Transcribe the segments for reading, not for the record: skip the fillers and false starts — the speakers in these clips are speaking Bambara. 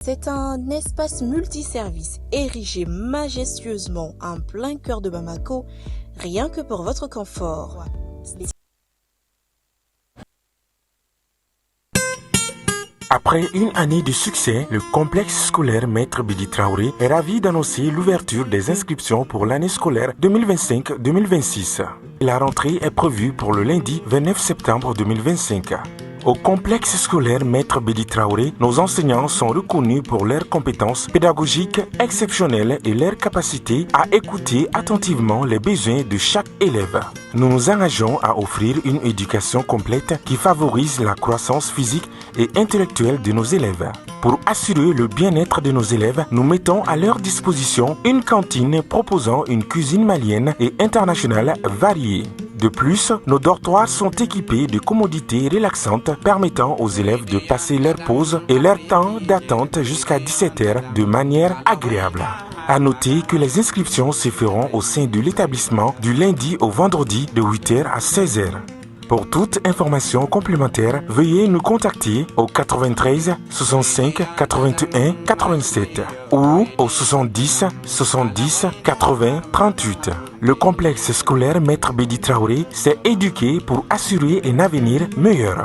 C'est un espace multiservice érigé majestueusement en plein cœur de Bamako, rien que pour votre confort. Après une année de succès, le complexe scolaire Maître Bidi Traoré est ravi d'annoncer l'ouverture des inscriptions pour l'année scolaire 2025-2026. La rentrée est prévue pour le lundi 29 septembre 2025. Au complexe scolaire Maître Bidi Traoré, nos enseignants sont reconnus pour leurs compétences pédagogiques exceptionnelles et leur capacité à écouter attentivement les besoins de chaque élève. Nous nous engageons à offrir une éducation complète qui favorise la croissance physique et intellectuelle de nos élèves. Pour assurer le bien-être de nos élèves, nous mettons à leur disposition une cantine proposant une cuisine malienne et internationale variée. De plus, nos dortoirs sont équipés de commodités relaxantes permettant aux élèves de passer leur pause et leur temps d'attente jusqu'à 17h de manière agréable. À noter que les inscriptions se feront au sein de l'établissement du lundi au vendredi de 8h à 16h. Pour toute information complémentaire, veuillez nous contacter au 93 65 81 87 ou au 70 70 80 38. Le complexe scolaire Maître Bidi Traoré s'est éduqué pour assurer un avenir meilleur.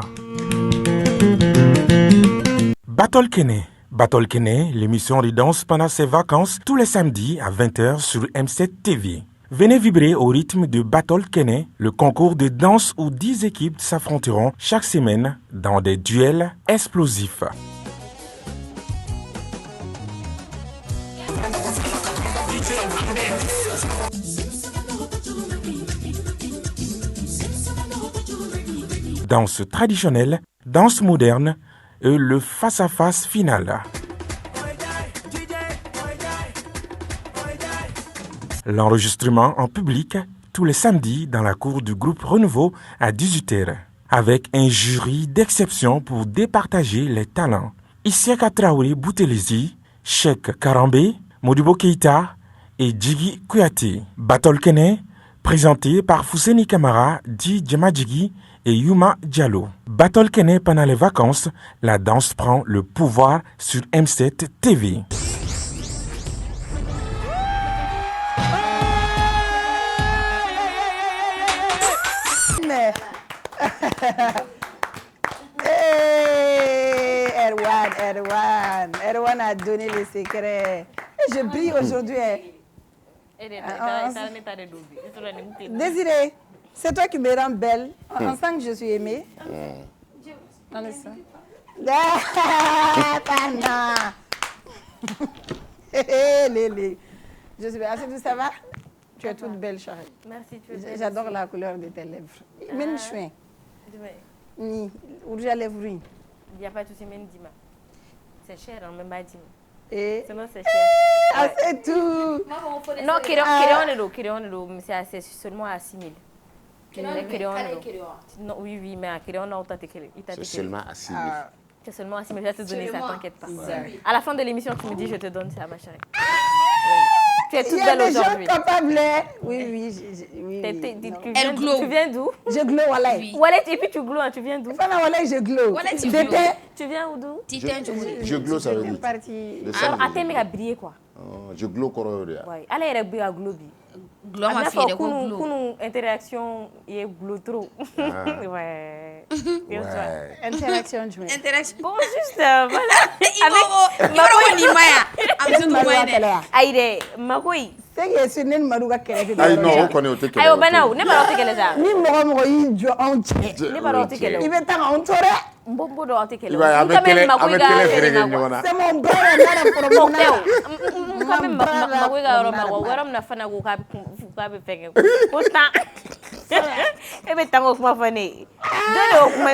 Battle Kene. Battle Kene, l'émission de danse pendant ses vacances tous les samedis à 20h sur M7 TV. Venez vibrer au rythme de Battle Kene, le concours de danse où 10 équipes s'affronteront chaque semaine dans des duels explosifs. Danse traditionnelle, danse moderne et le face-à-face final. L'enregistrement en public tous les samedis dans la cour du groupe Renouveau à 18h, avec un jury d'exception pour départager les talents. Isiaka Traoré Boutelezi, Cheikh Karambe, Modibo Keita et Djigi Kouyaté. Battle Kene, présenté par Fousseni Kamara, Di Djamadjigi et Yuma Diallo. Battle Kene pendant les vacances, la danse prend le pouvoir sur M7 TV. Erwan a donné le secret. Et je brille aujourd'hui. Désiré, c'est toi qui me rends belle. On sent que je suis aimée. Dans le sang. Je suis belle. Ça va? Tu es toute belle, chérie. Merci. J'adore la couleur de tes lèvres. Même chouin. Ni, où j'ai lèvres. Il n'y a pas de souci, même Dima. C'est cher, hein, même pas Dima. Et sinon, c'est cher. C'est tout. Non, c'est seulement à 6 000. Non, oui, mais à Kéréon, c'est seulement à 6 000. C'est seulement à 6 000, je vais te donner ça, t'inquiète pas. À la fin de l'émission, tu me dis, je te donne ça, ma chérie. Tu es toute belle aujourd'hui. Il y a des gens capables. Oui. Tu viens d'où? Je glow, Walay. Oui. Walay, et puis tu glow, tu viens d'où? Walay, je glow. Tu viens d'où? Je glow, ça veut dire. Ah, t'aimes à briller, quoi. Je glow, quoi. Oui, allez, il y a glow. Glow, ma fille, il glow. Interaction, il y a glow trop. Ouais. Interaction, je mets. Interaction. Bon, juste, voilà. Aïe, Makoui. C'est que c'est une marouga qui est là. Non, on connaît au téléphone. Aïe, Banao, n'est pas l'autre qu'elle est là. Ni moi, il joue en tchè. N'est pas l'autre qu'elle est. Il va t'en en tchè. Mbombo do ante kele. Il va avec télé frère. C'est mon brother là pour moi. Mkabe makwega roma kwa waram na fana ko ka be fenge. Pourtant. Ebe tango kuma fane. Dole kuma.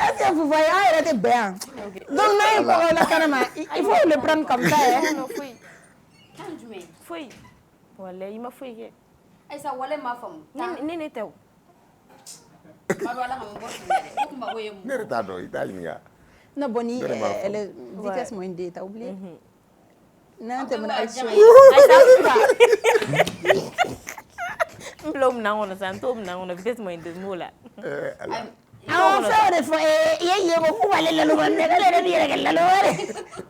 Est-ce que vous voyez, elle était bien. Donc là, il faut le prendre comme ça. Fouille. Voilà, il m'a fouillé. Et ça, voilà ma femme. Nene teo. Non, Bonnie, elle est vitesse moins D, t'as oublié? Non, t'es mon action. L'homme n'a on a vitesse moins de mots là. Aw fɛn de fɔ i ye ye ko wale lalo ne yɛrɛ bi yɛrɛ kɛ lalo wɛrɛ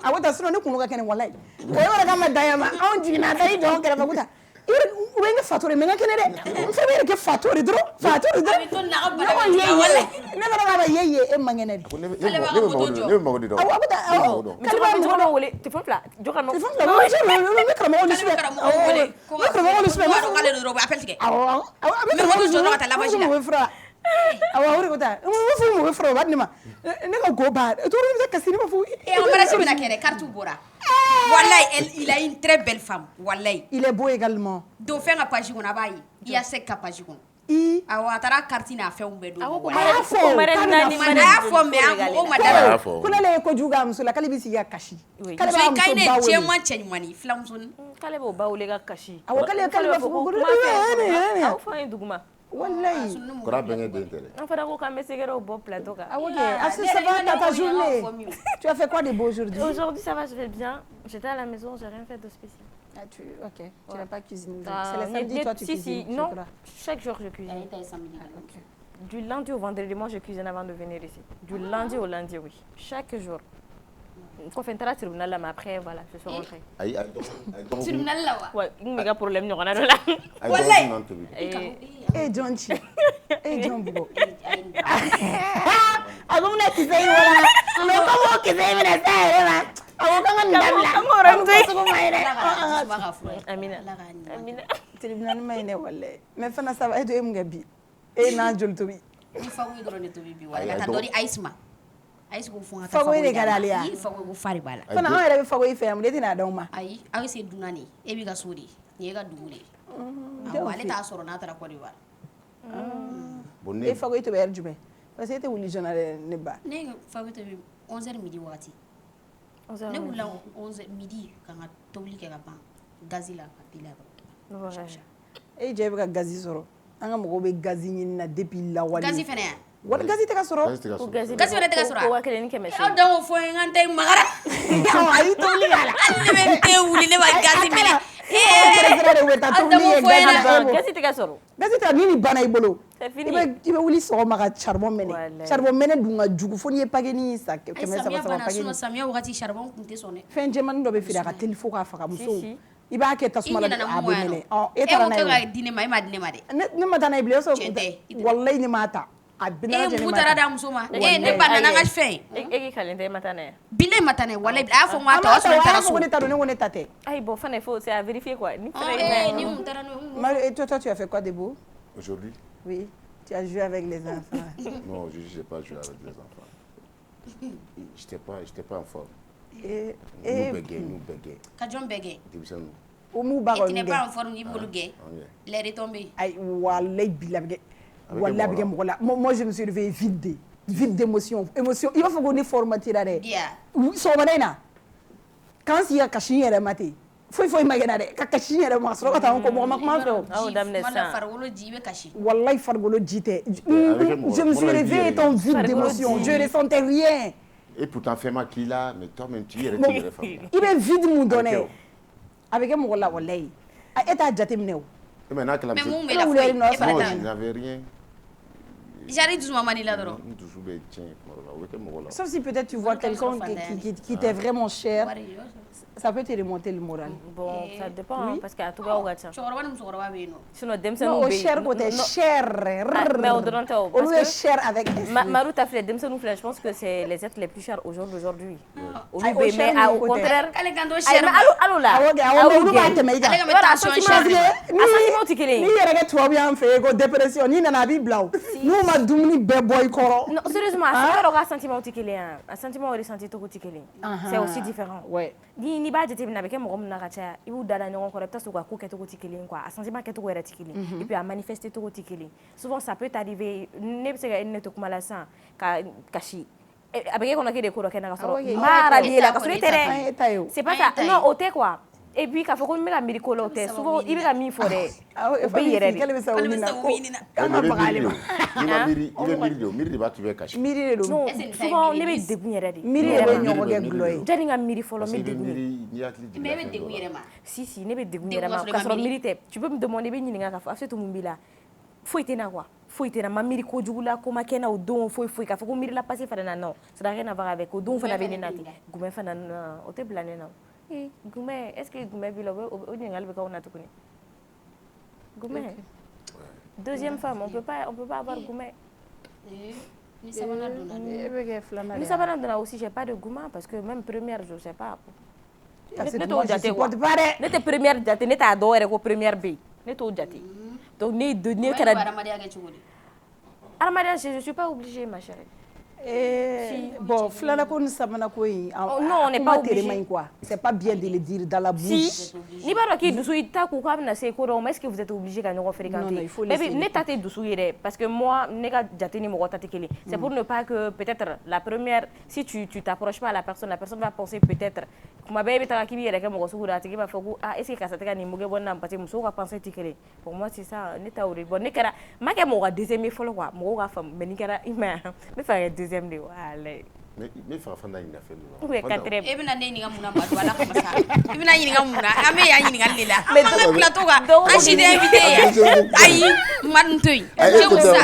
a ko ta sinon ne kunu ka kɛnɛ wallahi o yɛrɛ ka ma daya ma anw jiginna ta i jɔn kɛrɛfɛ ko ta u bɛ ne fatori mais n ka kɛnɛ dɛ n fɛ bɛ yɛrɛ kɛ fatori dɔrɔn ne fana b'a ye ye e man kɛnɛ de ne bɛ mago de dɔn aw ko ta karamɔgɔ wele téléphone fila jɔ ka ne karamɔgɔ ni sɛbɛ ne karamɔgɔ ni sɛbɛ k'ale dɔrɔn bɛ appel tigɛ awɔ bɛ fura awɔ o de ko ta n bɛ fura o b'a di ne ma ne ka go ba to bɛ se kasi ne ma fɔ on va laisser la kɛrɛ carte bɔra wallahi il a une très belle femme wallahi il est beau également do fɛn ka page kɔnɔ a b'a ye i y'a se ka page kɔnɔ awɔ a taara carte n'a fɛnw bɛɛ don a y'a fɔ mais mɔgɔw ma da ko ne ye kojugu k'a muso la k'ale bɛ sigi ka kasi k'ale b'a muso ba wele cɛman cɛɲumani filamuso k'ale b'o ba wele ka kasi awɔ k'ale b'a fɔ ko aw fɔ an ye duguma wallahi kɔrɔ bɛnkɛ den tɛ dɛ an fana ko k'an bɛ sɛgɛrɛw bɔ plateau kan ok ça va dans ta journée tu as fait quoi de beau aujourd'hui ça va je vais bien j'étais à la maison j'ai rien fait de spécial ok tu n'as pas cuisiné c'est le samedi toi tu cuisines non chaque jour je cuisine du lundi au vendredi moi je cuisine avant de venir ici du lundi au lundi oui chaque jour quand on est tribunal là mais après voilà je suis rentrée tribunal là ouais méga problème ɲɔgɔn na dɔ la Jonchi John Bugo a ko na ti sai wala no ko mo ke sai mina sai ma a ko kan da la amina tribunal mai ne wallahi mais fana ça va et to em gabi e na jol to bi il faut que drone to bi wala ka dori aisma aisma ko fon fa ko ne gadaliya il faut que fari bala fana an yɛrɛ bɛ fa ko i fɛ yan de tɛna d'aw ma ayi aw se dunani e bi ka so de ni e ka dugu de ale t'a sɔrɔ n'a taara Côte d'Ivoire bon e fa ko i to bɛ heure jumɛn parce que e tɛ wuli joona dɛ ne ba ne fa ko to bi 11h midi waati ne wulila 11h midi ka ka tobili kɛ ka ban gazi la ka pila e jɛ bɛ ka gazi sɔrɔ an ka mɔgɔw bɛ gazi ɲini na depuis lawale gazi fɛnɛ yan wala gazi tɛ ka sɔrɔ gazi fɛnɛ tɛ ka sɔrɔ ko 1,500 aw dan o fɔ n ka n tɛ magara a y'i tobili k'a la hali ne bɛ n tɛ wuli ne ma gazi minɛ gazi tɛ ka sɔrɔ gazi tɛ ni bana i bolo c'est fini i bɛ wuli sɔgɔma ka charbon mɛnɛ charbon mɛnɛ dun ka jugu fo n'i ye paquet sa 300 paquet samiya wagati charbon kun tɛ sɔn dɛ fɛn jɛmani dɔ bɛ feere a ka teli fo k'a faga musow i b'a kɛ tasuma la a bɛ mɛnɛ e taara n'a ye e ko ka di ne ma e ma di ne ma dɛ ne ma taa n'a ye bilen wallahi ne m'a ta a bɛɛ lajɛlen e taara d'a muso ma ne ba nana n ka fɛn e k'i kalen tɛ e ma taa n'a ye bile ma taa n'a ye wallahi a y'a fɔ n k'a ta o y'a sɔrɔ ne taara so ne ta don ne ko ne ta tɛ ayi bon fana il faut c'est à vérifier quoi ni ni mun taara n'o Marie, toi tu as fait quoi de beau aujourd'hui oui tu as joué avec les enfants non je n'ai pas joué avec les enfants j'étais pas en forme nous bégayons ka jɔn bɛɛ gɛn denmisɛnninw o m'u ba tu n'es pas en forme i b'olu gɛn l'air est tombé ayi wallahi bilahi wallahi bɛ kɛ mɔgɔ la moi je me suis réveillée vide d'émotion i b'a fɔ ko ne formatira dɛ sɔgɔmada in na k'an sigi ka kasi n yɛrɛ ma ten foyi ma kɛ na dɛ ka kasi n yɛrɛ ma sɔrɔ ka taa n kɔ mɔgɔ ma kuma n fɛ o aw daminɛ sisan farikolo ji i bɛ kasi wallahi farikolo ji tɛ je me suis réveillée étant vide d'émotion je ressentais rien et pourtant fɛn ma k'i la mais toi-même tu yɛrɛ t'i yɛrɛ faamuya i bɛ vide mun dɔn dɛ a bɛ kɛ mɔgɔ la wallahi e t'a jateminɛ o mais n'a kɛra mais mun bɛ la foyi e fana non t'a je n'avais rien jari dusuma man di la dɔrɔn n dusu bɛ tiɲɛ kuma dɔ la o bɛ kɛ mɔgɔ la sauf si peut-être tu vois quelqu'un qui t'est vraiment cher ça peut te remonter le moral bon ça dépend parce que a cogoyaw ka ca cɛkɔrɔba ni musokɔrɔba bɛ yen nɔ sinon denmisɛnninw bɛ yen cher ko tɛ cher mais o dɔrɔn tɛ o olu ye cher avec Marou ta filɛ denmisɛnninw filɛ je pense que c'est les êtres les plus chers aujourd'hui olu bɛ yen mais au contraire k'ale kan to cher allo la olu b'a tɛmɛ i kan ale ka bɛ tension cher a sentiment tɛ kelen ye n'i yɛrɛ kɛ tubabu y'an fɛ yen ko dépression n'i nana a b'i bila o n'u ma dumuni bɛɛ bɔ i kɔrɔ non sérieusement a yɔrɔ ka sentiment tɛ kelen ye a sentiment ressenti cogo tɛ kelen c'est aussi différent n'i b'a jateminɛ a bɛ kɛ mɔgɔ min na ka caya i b'u dada ɲɔgɔn kɔrɔ i bɛ taa sɔrɔ u ka ko kɛcogo tɛ kelen quoi a sentiment kɛcogo yɛrɛ tɛ kelen et puis a manifester cogo tɛ kelen souvent ça peut t'arriver ne bɛ se ka ne to kuma la sisan ka kasi a bɛ kɛ kɔnɔ k'e de ko dɔ kɛ na ka sɔrɔ n b'a radier la ka sɔrɔ i tɛ dɛ c'est pas ça non o tɛ quoi et puis k'a fɔ ko n bɛ ka miiri ko la o tɛ souvent i bɛ ka min fɔ dɛ o bɛ yɛrɛ de k'ale bɛ sa wuli na ko i bɛ miiri de o miiri de b'a to i bɛ kasi miiri de don souvent ne bɛ degun yɛrɛ de miiri de bɛ ɲɔgɔn kɛ gulɔ ye jani ka miiri fɔlɔ n bɛ degun mais e bɛ degun yɛrɛ ma si ne bɛ degun yɛrɛ ma k'a sɔrɔ miiri tɛ tu peux me demander i bɛ ɲininka k'a fɔ Afiatou mun b'i la foyi tɛ n na quoi faut être ma miri ko jugula ko ma kena o don faut ka faut ko miri la passer fana non ça n'a rien à voir avec o don fana be nati gume fana o te blané non gume est-ce que gume bi lo o ngal be ka on atukuni gume deuxième femme on peut pas avoir gume ni sabana donna aussi j'ai pas de gouma parce que même première je sais pas ne te première jate ne t'a dɔw yɛrɛ ko première B ne t'o jate donc ne kɛra adamadenya je suis pas obligée ma chérie bon filana ko ni sabana ko in non on n'est pas obligé quoi c'est pas bien de le dire dans la bouche ni b'a dɔn k'i dusu i ta ko k'a bɛna se ko dɔw ma est-ce que vous êtes obligé ka ɲɔgɔn fréquenter mais ne ta tɛ dusu yɛrɛ parce que moi ne ka jate ni mɔgɔ ta tɛ kelen c'est pour ne pas que peut-être la première si tu t'approches pas à la personne va penser peut-être kuma bɛɛ i bɛ taga k'i b'i yɛrɛ kɛ mɔgɔ sugu dɔ a tigi b'a fɔ ko ah est-ce que karisa tɛ ka nin mugu bɔ na parce que musow ka pensée tɛ kelen pour moi c'est ça ne ta o de bon ne kɛra ma kɛ mɔgɔ ka deuxième ye fɔlɔ quoi mɔgɔw ka faamu mais ni kɛra i ma n bɛ fɛ ka kɛ deuxième de walayi ne fa fana ɲinɛ fɛn dɔ ou est quatrième e bɛna ne ɲininka mun na Madu ala kama sa i bɛna ɲininka mun na an bɛ yan ɲininkali de la an man ka plateau kan an si tɛ invité yan ayi Madu to yen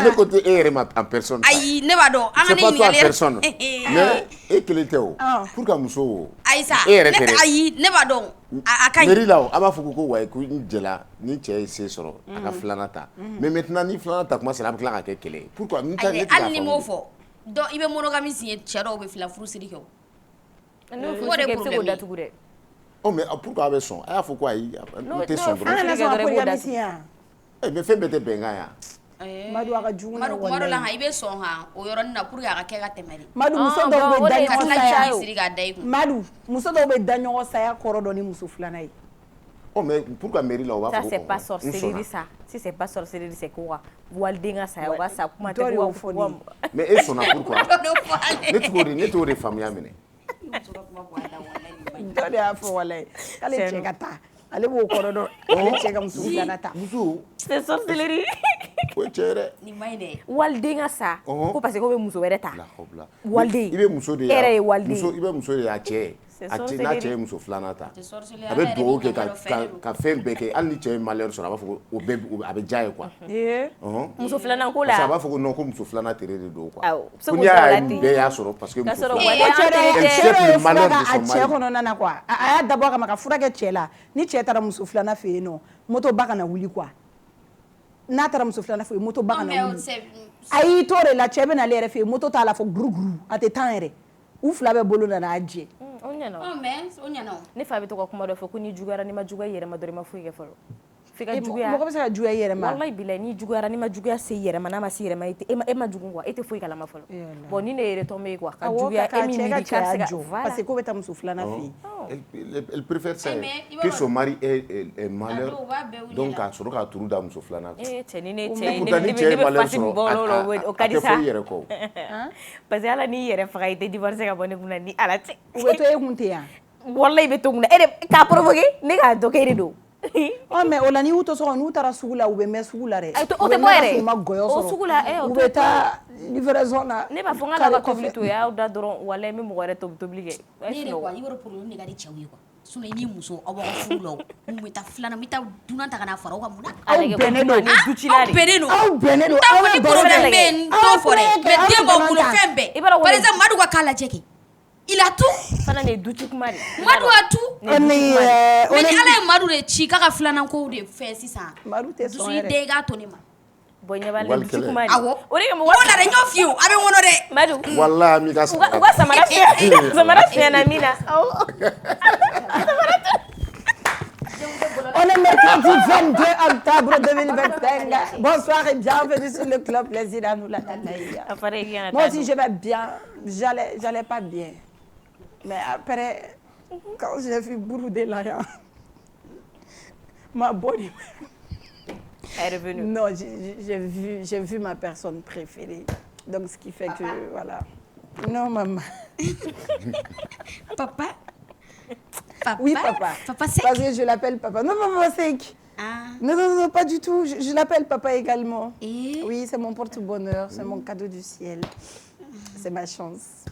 ne ko tɛ e yɛrɛ ma en personne ayi ne b'a dɔn an ka ne c'est pas toi en ɲininkali personne mais e kelen tɛ o pour que muso o ayi sa e yɛrɛ tɛ ayi ne b'a dɔn a ka ɲi mairie la o a b'a fɔ ko wayi ko n jɛla ni cɛ ye se sɔrɔ a ka filanan ta mais maintenant ni filanan ta kuma sera a bɛ tila ka kɛ kɛlɛ ye pourquoi ne tɛ k'a faamu hali ni m'o fɔ donc i bɛ monogami signé cɛ dɔw bɛ fila furusiri kɛ o n'o de problème datugu dɛ oh mais pourquoi a bɛ sɔn a y'a fɔ ko ayi n tɛ sɔn dɔrɔn mais fɛn bɛɛ tɛ bɛnkan yan Madu a ka jugu Madu kuma dɔ la i bɛ sɔn o yɔrɔnin na pour que a ka kɛ ka tɛmɛ de Madu muso dɔw bɛ da ɲɔgɔn saya siri ka da i kun Madu muso dɔw bɛ da ɲɔgɔn saya kɔrɔ dɔn ni muso filanan ye oh mais pourquoi mairie la o b'a fɔ ko ça c'est pas sorcellerie ça si c'est pas sorcellerie c'est quoi waliden ka saya wa sa kuma tɛ ko fɔ mais e sɔnna pourquoi ne t'o de faamuya minɛ dɔ de y'a fɔ walayi k'ale cɛ ka taa ale b'o kɔrɔ dɔn ale cɛ ka muso filanan ta muso c'est sorcellerie o ye cɛ yɛrɛ nin maɲi dɛ waliden ka sa ko parce que ko bɛ muso wɛrɛ ta waliden i bɛ muso de e yɛrɛ ye waliden i bɛ muso de y'a cɛ n'a cɛ ye muso filanan ta a bɛ dugawu kɛ ka fɛn bɛɛ kɛ hali ni cɛ ye malheur sɔrɔ a b'a fɔ ko o bɛɛ a bɛ diya ye quoi muso filanan ko la parce que a b'a fɔ ko non ko muso filanan tere de don quoi ko n'i y'a ye bɛɛ y'a sɔrɔ parce que muso filanan a cɛ kɔnɔna na quoi a y'a dabɔ a kama ka fura kɛ cɛ la ni cɛ taara muso filanan fɛ yen nɔ moto ba kana wuli quoi n'a taara muso filanan fɛ yen moto ba kana wuli a y'i to de la cɛ bɛ na ale yɛrɛ fɛ yen moto t'a la fɔ guruguru a tɛ tan yɛrɛ u fila bɛ bolo nana a jɛ o ɲɛna o ɲɛna ne fa bɛ to ka kuma dɔ fɔ ko n'i juguyara n'i ma juguya i yɛrɛ ma dɔrɔn i ma foyi kɛ fɔlɔ f'i ka juguya mɔgɔ bɛ se ka juguya i yɛrɛ ma wallahi bilahi n'i juguyara n'i ma juguya se i yɛrɛ ma n'a ma se i yɛrɛ ma e ma jugu quoi e tɛ foyi kalama fɔlɔ bon ni ne ye retombé ye quoi ka juguya e min miiri k'a se ka parce que ko bɛ taa muso filanan fɛ yen elle préfère ça que son mari est malheur donc k'a sɔrɔ k'a turu da muso filanan fɛ cɛ ni ne cɛ ne bɛ fasi min bɔ o ka di sa parce que ala n'i yɛrɛ faga i tɛ divorcer ka bɔ ne kunna ni ala tɛ u bɛ to e kun tɛ yan wallahi i bɛ to kun na e de k'a provoquer ne k'a dɔn k'e de don mais o la n'i y'u to so kɔnɔ n'u taara sugu la u bɛ mɛn sugu la dɛ o tɛ bɔ yɛrɛ u ma gɔyɔ sɔrɔ sugu la u bɛ taa livraison na ne b'a fɔ n ka ka tobili to y'aw da dɔrɔn wallahi n bɛ mɔgɔ wɛrɛ tobili kɛ ne de quoi i yɔrɔ problème ne ka di cɛw ye quoi sinon i ni muso aw b'aw ka furu la mun bɛ taa filanan n bɛ taa dunan ta ka na fara aw ka mun na aw bɛnnen don aw bɛnnen don aw bɛnnen don aw ni problème bɛ yen n t'o fɔ dɛ mais den b'aw bolo fɛn bɛɛ par exemple Madu ka k'a lajɛ kɛ il a tout fana ne du ci kuma de Madu a tout mais ni ala ye Madu de ci k'a ka filanan kow de fɛ sisan Madu tɛ sɔn yɛrɛ dusu den i k'a to ne ma bon ɲɛ b'a la du ci kuma de awɔ o de kama o la dɛ n y'o f'i ye a bɛ ŋɔnɔ dɛ Madu wallahi mi ka u ka samara fiɲɛna min na On est mercredi 22 octobre 2025. Bonsoir et bienvenue sur le club Plaisir à nous la Moi aussi je vais bien, j'allais pas bien. Mais après, quand j'ai vu Bouroudé là, ma bonne est revenue. Non, j'ai vu ma personne préférée. Donc ce qui fait que, voilà. Non maman. Papa. Oui, papa. Papa sec. Parce que je l'appelle papa. Non, papa sec. Ah. Non, pas du tout. Je l'appelle papa également. Et oui, c'est mon porte-bonheur, c'est mon cadeau du ciel. C'est ma chance.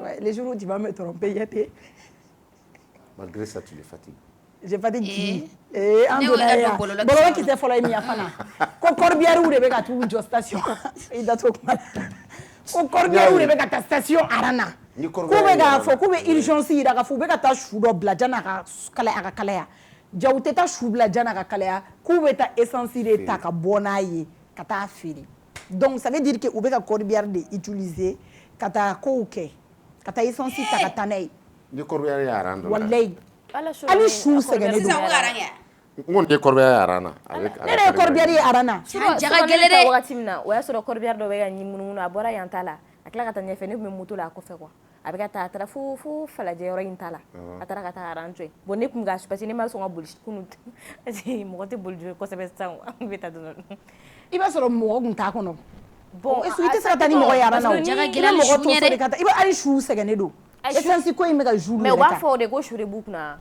Ouais, les jours où tu vas me tromper, Yaté. Malgré ça, tu les fatigues. J'ai pas dit en donna ya. Bolo qui te follow mi afana. Ko corbière ou de ka tu jo station. I da to kuma. Ko corbière ou de ka ta station arana. Ko be ga fo ko be urgence ira ka fo be ka ta shu do bla jana ka kala aka kala ya. Jaw te ta shu bla jana ka kala ya. Ko be ta essence de ta ka bona ye ka ta fili. Donc ça veut dire que ou be ka corbière de utiliser ka ta ko ke. Ka ta essence ta ka tanay. Ni corbière ya arando. Wallahi. Ali shu segene do. Mon de corbière arana avec ne corbière arana jaga gelere wakati mina o ya soro corbière do be ga nyimunu abora yantala akla kata nyefe ne mutu la ko fe kwa abika ta tra fu fala je yoro yintala atara kata arrange bon ne kum ga su parce ne ma so ngabul kunut asi mo te bulju ko se bestan beta do iba soro mo gunta kono bon eso ite sa tani mo yarana jaga gelere shu nyere iba ali shu segene do essence ko imega jour mais wa fo de ko shure bukna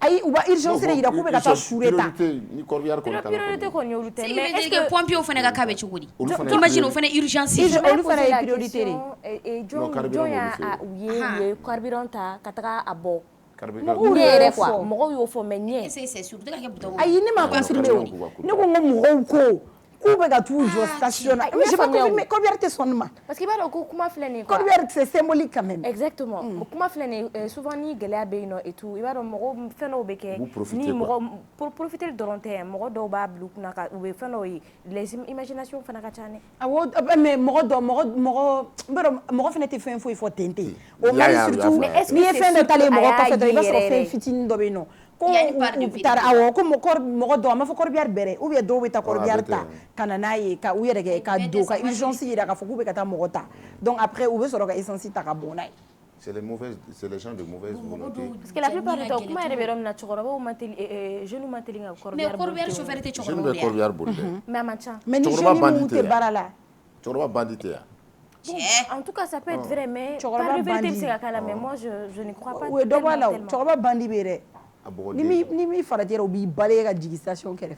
ayi uba urgence de ida ko be ka ta sureta ni corbière ko ta priorité ko nyolu te mais est-ce que pompier o fene ka kabe chugudi imagine o fene urgence olu fana priorité et jon ya uye carburant ta kataka abo carburant yere quoi mo yo fo menye c'est sûr de ka ke bouton ayi ne ma confirmer o ne ko mo ko ku be ka tu jo station mais je pas confirmer combien te sonne ma parce que ba ko kuma flene quoi combien c'est symbolique quand même exactement kuma flene souvent ni gele be no et tout iba do mo feno be ke ni mo pour profiter de l'onté mo do ba blu kuna ka be feno les imagination fana ka chane awo mais mo fene te fin fo il faut tenter au même surtout mais est-ce que c'est fin de taler mo ko fait iba so fin fitine do be no ko tar awo ko mo do ma fo corbière bere ou bien do be ta corbière ta kana naye ka u yere ka do ka urgence ira ka fo ku be ka ta mo ta donc après ou be so ka essence ta ka bonay c'est les gens de mauvaise volonté parce que la plupart du temps comment ere berom na chokoro ba mantel jeune mantel nga corbière mais corbière chauffeur te chokoro jeune corbière bolde mais amacha mais ni jeune te barala chokoro bandite ya en tout cas ça peut être vrai mais par le vérité c'est la mais moi je ne crois pas oui do bala chokoro bandi bere ni mi faratira ubi balé ka jigi station kéré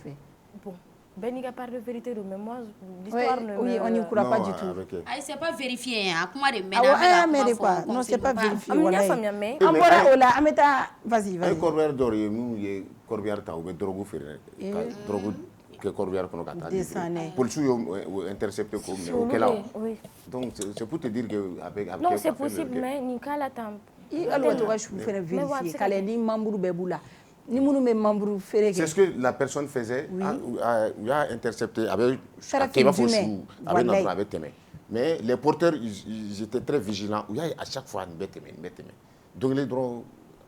bon ben il y a pas de vérité mais moi l'histoire ne oui on n'y croit pas du tout c'est pas vérifié hein comment de mais quoi non c'est pas vérifié voilà amora ola ameta vas-y corbière d'or ye corbière ta ou drogue faire drogue que corbière kono ka ta police yo intercepté ko donc c'est pour te dire que avec non c'est possible mais ni kala tam alors tu vas faire vérifier calendrier membre bebula ni munu me membre faire c'est ce que la personne faisait a intercepté avec avec témoin mais les porteurs ils étaient très vigilants il y a à chaque fois une bête donc les droits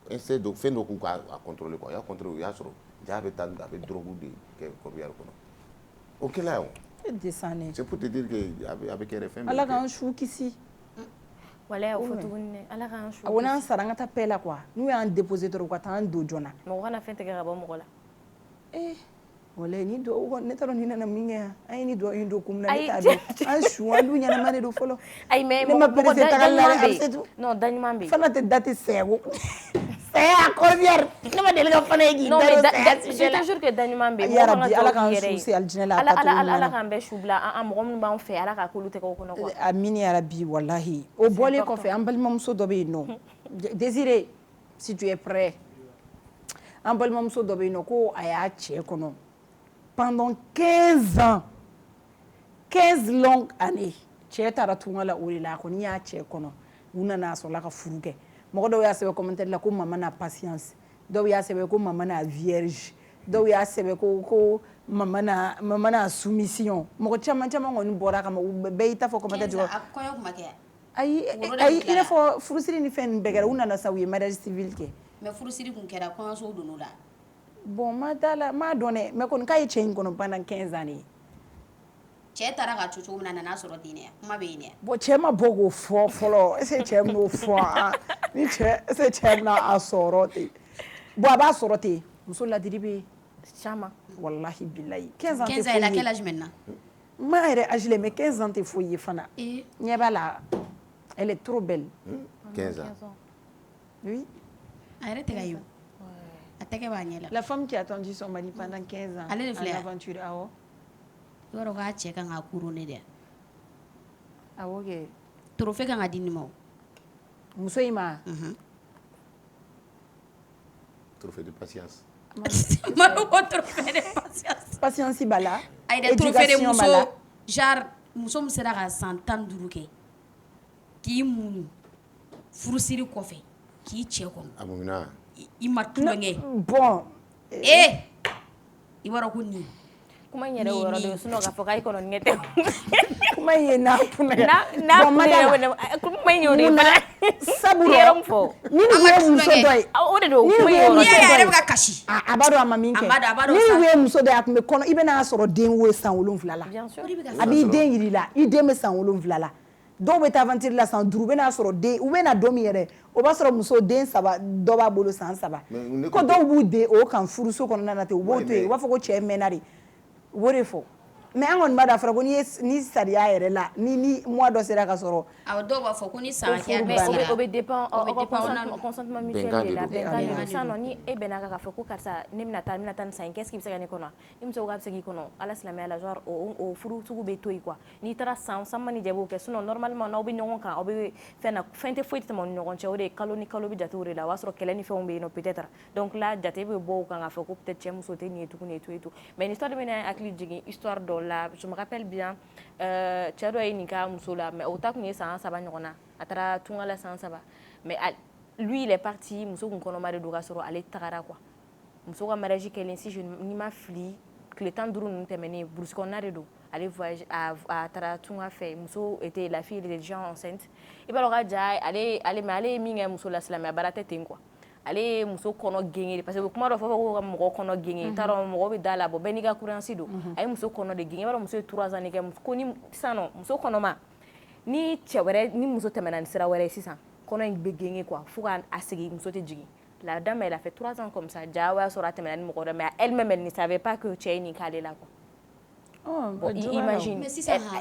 essaient de faire nos coups à contrôler quoi il y a contrôle il y a sur il y avait tant avec drogue de corbière OK là c'est pour te dire que avec RFM ala kan chou ici wala o fotoune ala kan chou awona saranga ta pela quoi nous en déposer to ko tan do jona mo wana fente ga ba mo gola wala ni do ko ne taro ni na minga ay ni do indo kum na ta do an chou andu nyana mane do folo ay mais mo ko non dañ mambe fana te date sego corbière nama del ga fana gi non mais je te jure que dañ mambe ya rabbi ala kan chou c'est aljinala ala kan be choubla am rom ba on fait ala ka ko lute ko ko ko amini ya rabbi wallahi o bolé ko fait ambal mamso do be no Désiré si tu es prêt ambal mamso do be no ko aya che kono pendant 15 ans 15 longues années che tara tungala ulila ko ni ya che kono una na so la ka furuke mo do ya sebe commentaire la ko mama na patience do ya sebe ko mama na vierge do ya sebe ko mama na soumission mo chama ngoni bora kama be ita fo commentaire do akoyo kumake ay il faut furusiri ni fen begera una na sawi mariage civil ke mais furusiri kun kera ko so do no la bon ma donné mais kon kay change kono pendant 15 années che tara ka chuchu mna na soro dine kuma be ne bo che ma bogo folo ese che no fo ni che ese che na asorote bo aba sorote muso la diribe chama wallahi billahi 15 ans 15 ans elle a quel âge maintenant ma elle âge mais 15 ans te foyer fana nyebala elle est trop belle 15 ans oui arrête gayo la femme qui a attendu son mari pendant 15 ans en aventure awo yoro ga che kan akuru ne de awo ge trophée kan adinimo muso ima trophée de patience Maro ko trophée de patience. Patience bala. Ay de trophée de muso. Genre muso min sera ka san 15 kɛ k'i munu furusiri kɔfɛ k'i cɛ kɔnɔ. Amina. I ma tulonkɛ. Bon. I b'a dɔn ko nin. Kuma in yɛrɛ o yɔrɔ de ye sinon k'a fɔ k'a kɔnɔ ɲɛ tɛ. Kuma in ye n'a kunna. N'a kunna yɛrɛ kuma in y'o de ye fana. Sabu yɛrɛ min fɔ. Ni nin ye muso dɔ ye. O de don kuma in y'o de ye. N'i yɛrɛ bɛ ka kasi. A b'a dɔn a ma min kɛ. A b'a dɔn Ni nin ye muso dɔ ye a tun bɛ kɔnɔ i bɛn'a sɔrɔ den wo san 7 la. A b'i den yir'i la i den bɛ san 7 la. Dɔw bɛ taa aventure la san 5 u bɛn'a sɔrɔ den u bɛna don min yɛrɛ o b'a sɔrɔ muso den 3 dɔ b'a bolo san 3 ko dɔw b'u den o kan furuso kɔnɔna na ten u b'o to yen u b'a fɔ ko cɛ mɛnna de u b'o de fɔ mais an kɔni b'a dɔn a fɔra ko ni sariya yɛrɛ la ni mois dɔ sera ka sɔrɔ dɔw b'a fɔ ko ni san hakɛya bɛɛ sera o bɛ dépend consentement mutuel de la bɛnkan de sisan nɔ ni e bɛnna kan k'a fɔ ko karisa ne bɛna taa nin san in qu'est-ce qui bɛ se ka ne kɔnɔ ni muso k'a bɛ se k'i kɔnɔ ala silamɛya la genre o furu sugu bɛ to yen quoi n'i taara san man ni jɛ b'o kɛ sinon normalement n'aw bɛ ɲɔgɔn kan aw bɛ fɛn tɛ foyi tɛ tɛmɛ aw ni ɲɔgɔn cɛ o de ye kalo ni kalo bɛ jate o de la o b'a sɔrɔ kɛlɛ ni fɛnw bɛ yen nɔ peut-être donc là jate bɛ bɔ o kan k'a fɔ ko peut-être cɛ muso tɛ nin ye tuguni et tout mais l'histoire de bɛ na hakili jigin histoire dɔ la je me rappelle bien cɛ dɔ ye nin k'a muso la mais o ta kun ye san 3 ɲɔgɔn na a taara tunga la san 3 mais lui il est parti muso kun kɔnɔma de don k'a sɔrɔ ale tagara quoi muso ka mariage kɛlen si n'i ma fili tile 15 ninnu tɛmɛnen brousse kɔnɔna de don ale voyage a taara tunga fɛ muso était la fille était déjà enceinte i b'a dɔn ka ja ale ye min kɛ muso la silamɛya baara tɛ ten quoi ale ye muso kɔnɔ genge parce que kuma dɔ fɔ ko ka mɔgɔ kɔnɔ genge t'a dɔn mɔgɔ bɛ da la bɔ bɛɛ n'i ka croyance don a ye muso kɔnɔ de genge i b'a dɔn muso ye 3 ans de kɛ ko ni sisan nɔ muso kɔnɔma ni cɛ wɛrɛ ni muso tɛmɛna ni sira wɛrɛ sisan kɔnɔ in bɛ genge quoi fo ka segin muso tɛ jigin la dame elle a fait 3 ans comme ça ja o y'a sɔrɔ a tɛmɛna ni mɔgɔ dɔ mais elle-même elle ne savait pas que cɛ ye nin k'ale la quoi imagine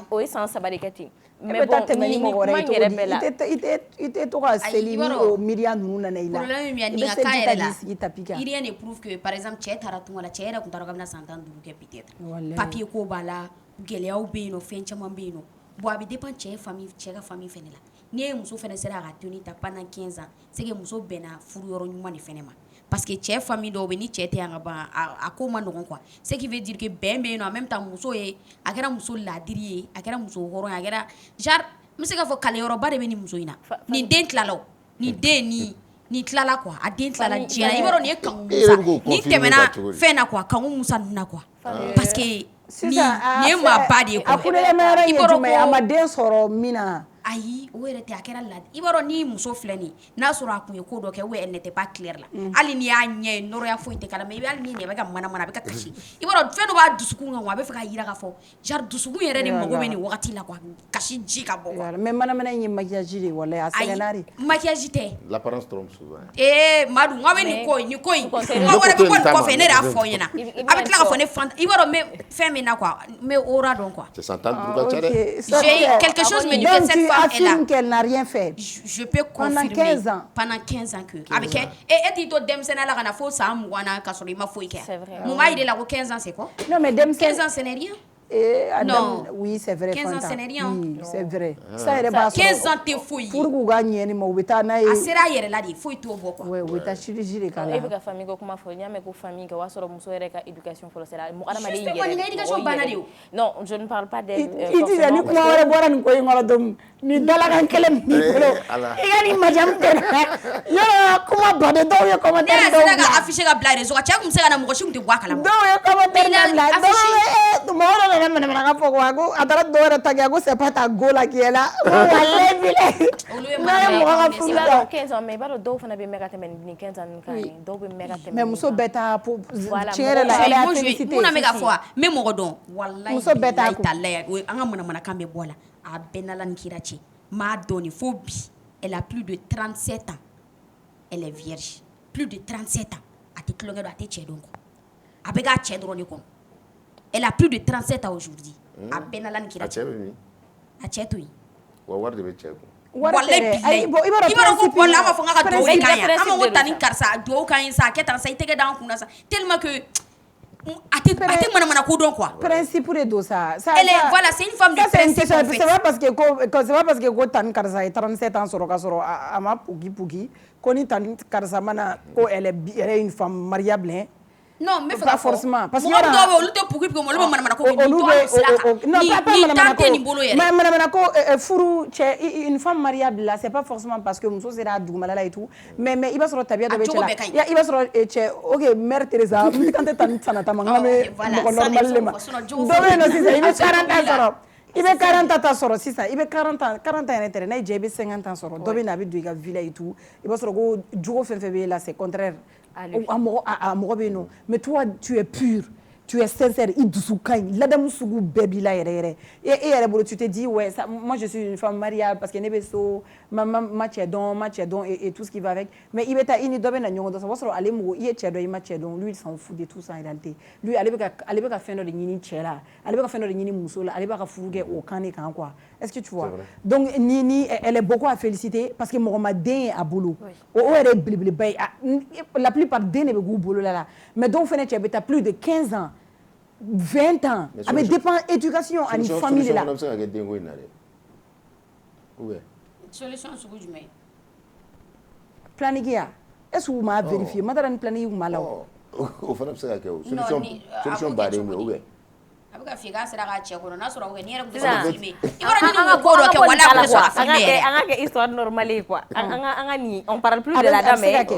o ye san 3 de kɛ ten mais bon ni kuma in yɛrɛ bɛɛ la i tɛ to ka seli ni o miiriya ninnu nana i la problème min bɛ nin ka k'a yɛrɛ la rien ne prouve que par exemple cɛ taara tunga la cɛ yɛrɛ tun taara k'a bɛna san 15 kɛ peut-être papier ko b'a la gɛlɛyaw bɛ yen nɔ fɛn caman bɛ yen nɔ bon a bɛ dépend cɛ ka famille fɛnɛ la n'i ye muso fɛnɛ sera ka tenue ta pendant 15 ans c'est que muso bɛnna furu yɔrɔ ɲuman de fɛnɛ ma parce que cɛ famille dɔw bɛ ni cɛ tɛ yan ka ban a ko ma nɔgɔn quoi ce qui veut dire que bɛn bɛ yen nɔ en même temps muso ye a kɛra muso ladiri ye a kɛra muso hɔrɔn ye a kɛra genre n bɛ se k'a fɔ kaleyɔrɔba de bɛ nin muso in na nin den tilala o nin den nin tilala quoi a den tilala diɲɛ na i b'a dɔn nin ye kanku musa nin tɛmɛna fɛn na quoi kanku musa ninnu na quoi parce que nin ye maa ba de ye quoi a kulemayɔrɔ ye jumɛn ye a ma den sɔrɔ min na ayi o yɛrɛ tɛ a kɛra ladi i b'a dɔn ni muso filɛ nin n'a sɔrɔ a kun ye ko dɔ kɛ ou elle n'était pas claire la hali n'i y'a ɲɛ ye nɔrɔya foyi tɛ k'a la mais hali ni ɲɛ bɛ ka mana a bɛ ka kasi i b'a dɔn fɛn dɔ b'a dusukun kan a bɛ fɛ ka yira k'a fɔ genre dusukun yɛrɛ de mago bɛ nin wagati la quoi kasi ji ka bɔ quoi mais manamana in ye maquillage de walahi a sɛgɛnna de maquillage tɛ l'apparence trompe souvent Madu n bɛ nin ko in n ka wɛrɛ bɛ bɔ nin kɔfɛ ne de y'a fɔ aw ɲɛna a bɛ tila ka fɔ ne fan i b'a dɔn n bɛ fɛn min na quoi n bɛ aura dɔn quoi j'ai quelque chose me dit que cette femme est là n'a rien fait. Je peux confirmer pendant 15 ans que avec et tu to denmisɛnniya la ka na fo san 20 na ka sɔrɔ i ma foyi kɛ mun b'a yira la ko 15 ans c'est quoi non mais 15 ans ce n'est rien non oui c'est vrai 15 ans ce n'est rien c'est vrai ça yɛrɛ b'a sɔrɔ 15 ans tɛ foyi ye pour k'u ka ɲɛni ma u bɛ taa n'a ye a sera a yɛrɛ la de foyi t'o bɔ quoi ouais u bɛ taa chirurgie de k'a la e bɛ ka famille ko kuma fɔ n'i y'a mɛn ko famille kɛ o b'a sɔrɔ muso yɛrɛ ka éducation fɔlɔ sera mɔgɔ hadamaden yɛrɛ justement nin ka éducation banna de o non je ne parle pas d'elle i jija ni kuma wɛrɛ bɔra nin ko in kɔnɔ don ni dalakan kelen b'i bolo i ka nin majamu tɛ yɔrɔ kuma baden dɔw ye commentaire dɔw bila ne yɛrɛ sera ka afficher ka bila réseau kan cɛ kun bɛ se ka na mɔgɔ si kun tɛ bɔ a kalama dɔw ye commentaire bila mɔgɔ dɔ nana mɛnɛmɛnɛ ka fɔ ko a taara dɔw yɛrɛ ta kɛ ko c'est pas ta go la qui est là walahi bilahi n'a ye mɔgɔ ka furu ta 15 ans mais i b'a dɔn dɔw fana bɛ mɛn ka tɛmɛ nin 15 ans kan ye dɔw bɛ mɛn ka tɛmɛ mais muso bɛɛ t'a tiɲɛ yɛrɛ la elle a félicité mun na bɛ ka fɔ n bɛ mɔgɔ dɔn wallahi muso bɛɛ t'a kun an ka manamanakan bɛ bɔ a la a bɛɛ n'Ala ni kira cɛ maa dɔn fo bi elle a plus de 37 ans elle est vierge plus de 37 ans a tɛ tulonkɛ dɔn a tɛ cɛ dɔn quoi a bɛ k'a cɛ dɔrɔn de kɔnɔ elle a plus de 37 ans aujourd'hui a bɛɛ n'Ala ni kira cɛ a cɛ to yen wa wari de bɛ cɛ kun wallahi bilahi i b'a dɔn ko Paul an b'a fɔ n ka dugawu kan yan an b'a fɔ ta ni karisa dugawu kan ye sa a kɛ tan sa i tɛgɛ d'an kun na sa tellement que a tɛ manamana ko dɔn quoi principe de don sa voilà c'est une femme de principe en fait c'est pas parce que ko tan karisa ye 37 ans sɔrɔ ka sɔrɔ a ma pugi ko ni tan karisa mana ko elle est une femme mariable Non, mais pas forcément. Parce que non, pas furu, une femme mariable là, c'est pas forcément parce que muso sera dugumalala et tout, mais il va se retrouver avec il va se retrouver OK, mère Teresa, quand tu t'en sanata mangame, normalement. Donc non, c'est ça, il va 40 ans. Il va 40 ans soro sisan il va 40 ans yɛrɛ tɛ n'a je 50 ans soro dɔ bɛ na a bɛ don i ka villa et tout i b'a sɔrɔ ko jogo fɛn fɛn bɛ là c'est contraire a mɔgɔ bɛ yen nɔ mais toi tu es pur tu es sincère i dusu ka ɲi ladamu sugu bɛɛ b'i la yɛrɛ et yɛrɛ bolo tu te dis ouais ça, moi je suis une femme mariable parce que ne bɛ so ma cɛ dɔn et tout ce qui va avec mais i bɛ taa i ni dɔ bɛ na ɲɔgɔn dɔn o b'a sɔrɔ ale mɔgɔ i ye cɛ dɔn i ma cɛ dɔn lui il s'en fout de tout ça en réalité lui ale bɛ ka fɛn dɔ de ɲini cɛ la ale bɛ ka fɛn dɔ de ɲini muso la ale b'a ka furu kɛ o kan de kan quoi est-ce que tu vois donc ni elle est beaucoup à féliciter parce que mɔgɔ ma den ye a bolo o yɛrɛ ye belebeleba ye la plupart den de bɛ k'u bolo la mais dɔw fɛnɛ cɛ bɛ taa plus de 15 ans 20 ans a bɛ dépend éducation ani famille la solution sugu jumɛn planning ya est-ce que u m'a vérifier ma taara ni planning u ma la o fana bɛ se ka kɛ o solution baden bɛ ou bien a bɛ ka f'i k'a sera k'a cɛ kɔnɔ n'a sɔrɔ ni yɛrɛ tun tɛ se ka filmer i b'a dɔn ni ko dɔ kɛ wala a tɛ sɔrɔ ka filmer yɛrɛ an ka kɛ histoire normale quoi an ka ni on parle plus de la dame mais an ka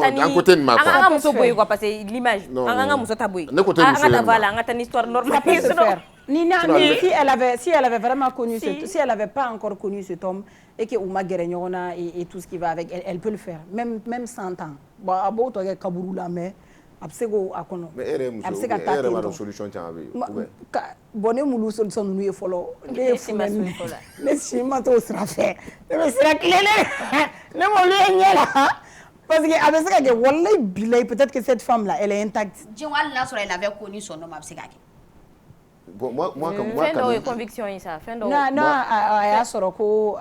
taa ni an ka muso bɔ yen quoi parce que l'image an ka muso ta bɔ yen an ka taa voilà an ka taa ni histoire normale si elle avait vraiment connu si elle avait pas encore connu cet homme et que Ouma Guéregnona et tout ce qui va avec elle peut le faire même 100 ans bon à beau toi kaburu la mais absego akono absega ta te solution ta be bonne mulu solution nu ye folo les chima to sera fait ne sera clé ne mo le nyela parce que absega que wallahi bilay peut-être que cette femme là elle est intacte je wala la sera elle avait connu son homme absega bon moi fin de conviction ça fin de non a soro ko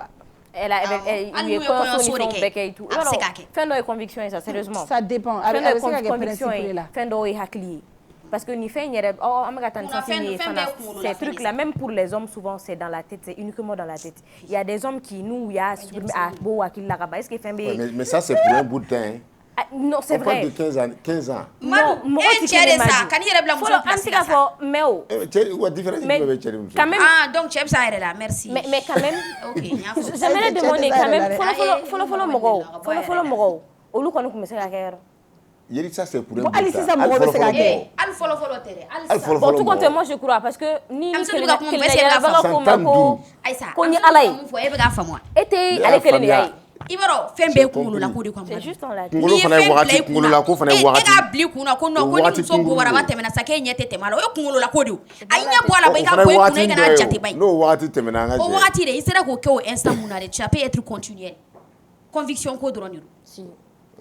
elle est conviction beke tout fin de conviction ça sérieusement ça dépend fin de conviction fin de hakli parce que ni fait ces trucs là même pour les hommes souvent c'est dans la tête c'est uniquement dans la tête il y a des hommes qui nous il y a beau akil la est-ce que fait mais ça c'est pour un bout de temps non c'est vrai de 15 ans non tu es ça quand il y a blanc mais ou différence quand même donc tu es ça là merci mais quand même OK j'aimerais demander quand même follow mogo olu konu ko mesaka kero yeri ça c'est pour un bout ali sisa mogo be se ka kɛ al follow tere al bon tout compte moi je crois parce que ni kele ko ni ala yi e be ka famwa ete ale kele ni ay ibaro fɛn bɛɛ kunkolo la ko de c'est juste on l'a dit kunkolo fana ye wagati kunkolo la ko fana ye wagati e ka bili kunna ko non ko ni muso ko waraba tɛmɛna sa k'e ɲɛ tɛ tɛmɛ la o ye kunkolo la ko de a ɲɛ bɔ a la ba i ka bɔ i kunna i kana jate ba ye n'o wagati tɛmɛna an ka o wagati de i sera k'o kɛ o instant mun na de tu peux être continuel conviction ko dɔrɔn de don si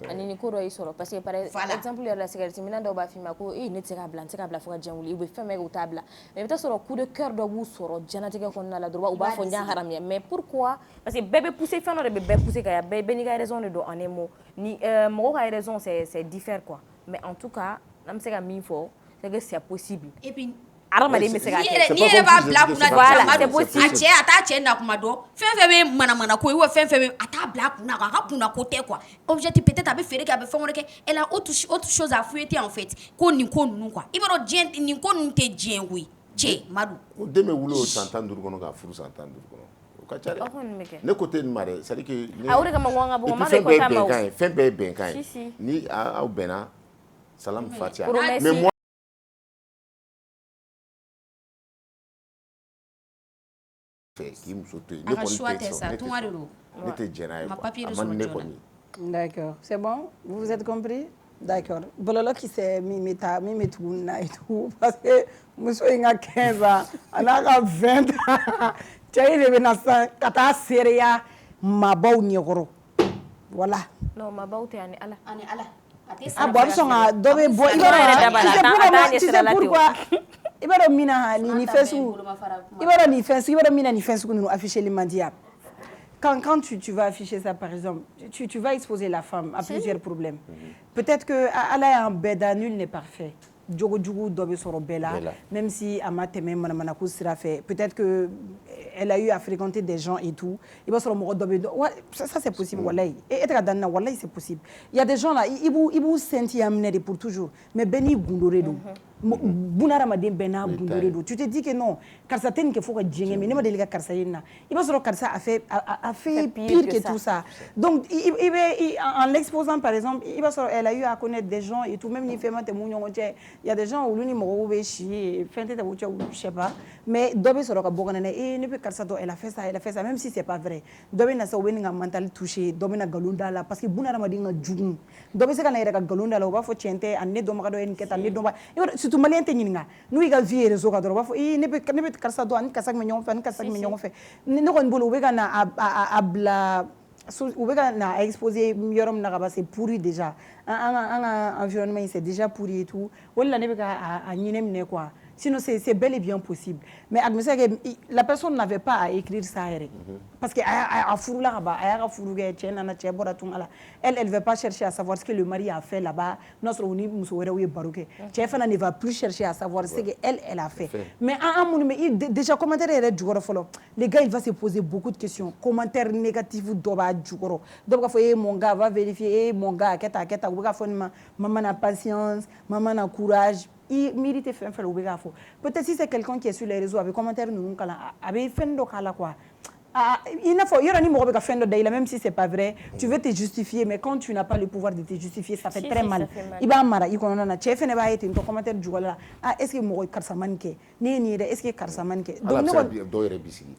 ani ni ko dɔ y'i sɔrɔ parce que par exemple yɛrɛ la cigarette minna dɔw b'a f'i ma ko ne tɛ se k'a bila n tɛ se k'a bila fo ka diɲɛ wuli u bɛ fɛn bɛɛ kɛ u t'a bila mais i bɛ taa sɔrɔ coup de cœur dɔ b'u sɔrɔ diɲɛlatigɛ kɔnɔna la dɔrɔn u b'a fɔ n y'a haramiya mais pourquoi parce que bɛɛ bɛ pousser fɛn dɔ de bɛ bɛɛ pousser ka bɛɛ n'i ka raison de don en un mot ni mɔgɔw ka raison c'est diffère quoi mais en tout cas n'an bɛ se ka min fɔ c'est que c'est possible et puis adamaden bɛ se ka kɛ ni yɛrɛ b'a bila kunna voilà c'est possible a cɛ a t'a cɛ na kuma dɔn fɛn fɛn bɛ manamana ko ye ou fɛn fɛn bɛ a t'a bila kunna a ka kunna ko tɛ quoi objectif peut-être a bɛ feere kɛ a bɛ fɛn wɛrɛ kɛ elle a autre chose à fouetter en fait ko nin ko ninnu quoi i b'a dɔn diɲɛ nin ko ninnu tɛ diɲɛ koyi cɛ Madu o den bɛ wuli o san 15 kɔnɔ ka furu san 15 kɔnɔ o ka ca dɛ ne ko tɛ nin ma dɛ c'est à dire que a o de kama n ko an ka bɔ n ma de fɛn bɛɛ ye bɛnkan ye fɛn bɛɛ ye bɛnkan ye ni aw bɛnna salam fatiha mais moi k'i muso to yen ne kɔni tɛ sɔn ne tɛ jɛn n'a ye quoi a man ne kɔni. D'accord, c'est bon, vous êtes compris? D'accord. Bololo qui s'est mis tout na et tout parce que muso in ka 15 ans ana ka 20 ans cɛ de bɛ na sisan ka taa seereya mabaw ɲɛkɔrɔ voilà. non mabaw tɛ ani ala a bɔ a bɛ sɔn ka dɔ bɛ bɔ i b'a tu sais pourquoi i b'a dɔn min na ni fɛn sugu i b'a dɔn nin fɛn sugu i b'a dɔn min na nin fɛn sugu ninnu afficher man di quand tu vas afficher ça par exemple tu vas exposer la femme à plusieurs problèmes peut-être que ala y'an bɛɛ da nul n'est parfait jogo jugu dɔ bɛ sɔrɔ bɛɛ la même si a ma tɛmɛ manamana ko sira fɛ peut-être que elle a eu à fréquenter des gens et tout. Il va se remonter. Ça c'est possible, wallahi. Et être dans wallahi c'est possible. Il y a des gens là, ils vous sentent amener pour toujours. Mais Beni Gundore do. Bunara Madin Bena Gundore do. Tu te dis que non, car ça t'aime qu'il faut que Djenge, mais ne m'a délégué car ça y est là. Il va se remonter ça a fait pire que tout ça. Donc, en l'exposant par exemple, elle a eu à connaître des gens et tout, même il fait il y a des gens où l'on est chier, je sais pas, mais Dobé sera et ne peut car ça elle a fait ça, même si c'est pas vrai. Dobé n'a pas un mental touché, Dobé n'a galunda là, parce que Bunara m'a dit un djoum. Dobé c'est quand il y a galunda là, on va faut tienter, un nez d'omagado et une quête, un nez d'omagado. Surtout malien tenina, nous il a vu les réseaux cadre, on va faut, ne peut car ça doit, un cassac mignon fait, un cassac mignon fait. Nous on boulot, on va à na exposé yorom na c'est pourri déjà un environnement c'est déjà pourri et tout wala ne beka a nyinem quoi sinon c'est bel et bien possible mais la personne n'avait pas à écrire ça parce que a furu là bas a furu ge tien na tien bora tungala elle veut pas chercher à savoir ce que le mari a fait là-bas notre uni musowere oui baroque tien fana ne va plus chercher à savoir ce que elle a fait mais déjà commentaire est du follow les gars il va se poser beaucoup de questions commentaires négatifs doba jukoro donc faut mon gars va vérifier mon gars keta ou ga fo maman na patience maman na courage il mérite faire le bégafo. Peut-être si c'est quelqu'un qui est sur les réseaux avec commentaire nous avec fin de kala quoi. Il faut y a ni moro fin de daïla même si c'est pas vrai, tu veux te justifier mais quand tu n'as pas le pouvoir de te justifier ça fait très mal. Il va mara il connaît na chef ne va être ton commentaire du voilà. Est-ce que moro karsamanke ni est-ce que karsamanke donc